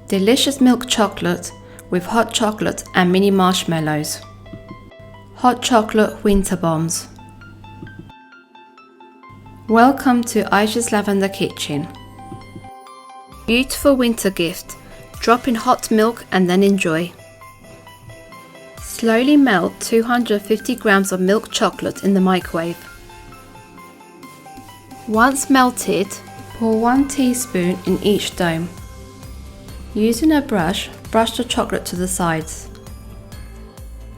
Delicious milk chocolate with hot chocolate and mini marshmallows. Hot chocolate winter bombs. Welcome to Aisha's Lavender Kitchen. Beautiful winter gift. Drop in hot milk and then enjoy. Slowly melt 250 grams of milk chocolate in the microwave. Once melted, pour 1 teaspoon in each dome. Using a brush, brush the chocolate to the sides.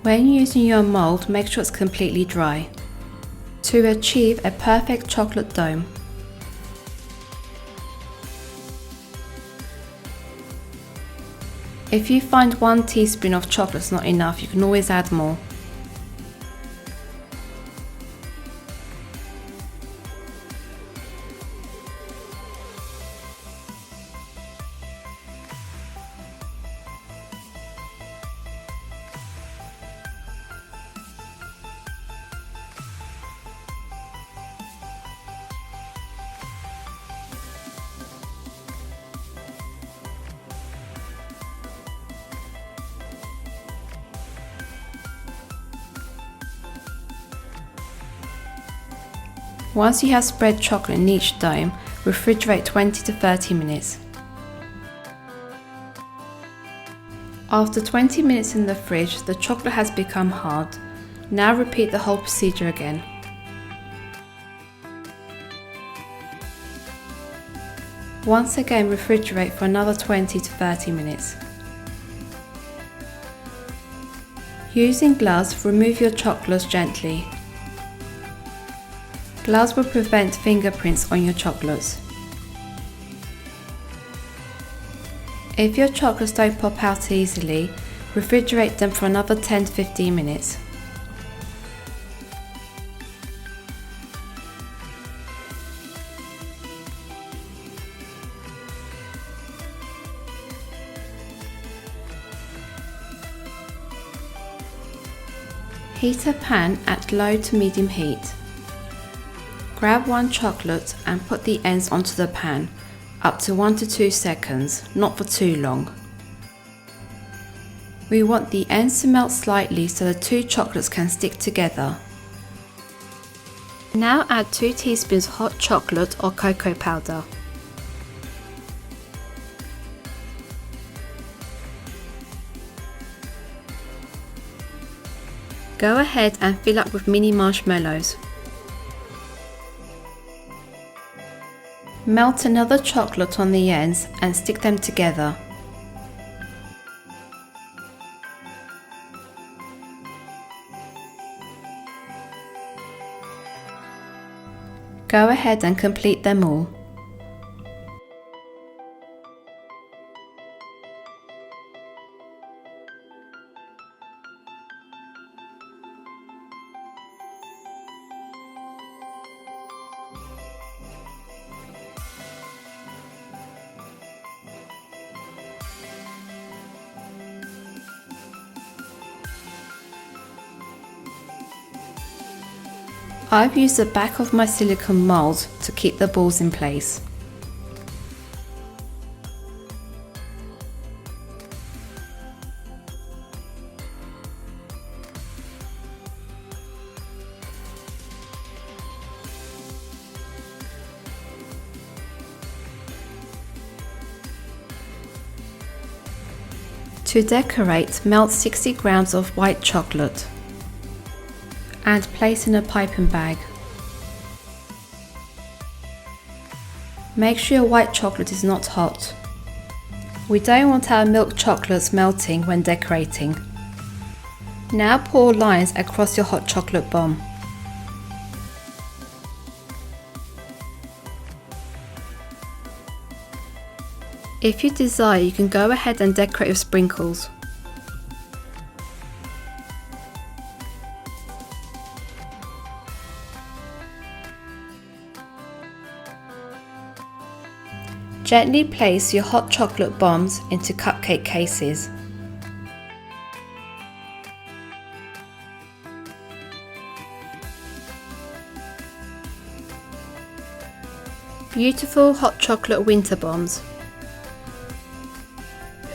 When using your mold, make sure it's completely dry to achieve a perfect chocolate dome. If you find 1 teaspoon of chocolate is not enough, you can always add more. Once you have spread chocolate in each dome, refrigerate 20 to 30 minutes. After 20 minutes in the fridge, the chocolate has become hard. Now repeat the whole procedure again. Once again, refrigerate for another 20 to 30 minutes. Using gloves, remove your chocolates gently. Gloves will prevent fingerprints on your chocolates. If your chocolates don't pop out easily, refrigerate them for another 10 to 15 minutes. Heat a pan at low to medium heat. Grab 1 chocolate and put the ends onto the pan, up to 1 to 2 seconds, not for too long. We want the ends to melt slightly so the 2 chocolates can stick together. Now add 2 teaspoons hot chocolate or cocoa powder. Go ahead and fill up with mini marshmallows. Melt another chocolate on the ends and stick them together. Go ahead and complete them all. I've used the back of my silicone mold to keep the balls in place. To decorate, melt 60 grams of white chocolate and place in a piping bag. Make sure your white chocolate is not hot. We don't want our milk chocolates melting when decorating. Now pour lines across your hot chocolate bomb. If you desire, you can go ahead and decorate with sprinkles. Gently place your hot chocolate bombs into cupcake cases. Beautiful hot chocolate winter bombs.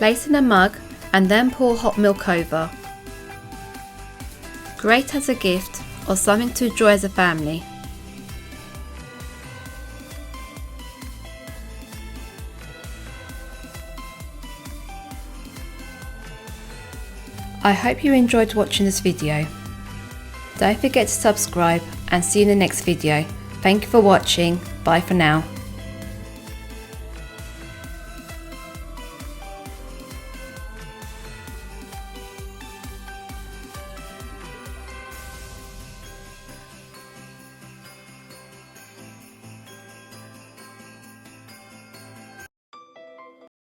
Place in a mug and then pour hot milk over. Great as a gift or something to enjoy as a family. I hope you enjoyed watching this video. Don't forget to subscribe and see you in the next video. Thank you for watching. Bye for now.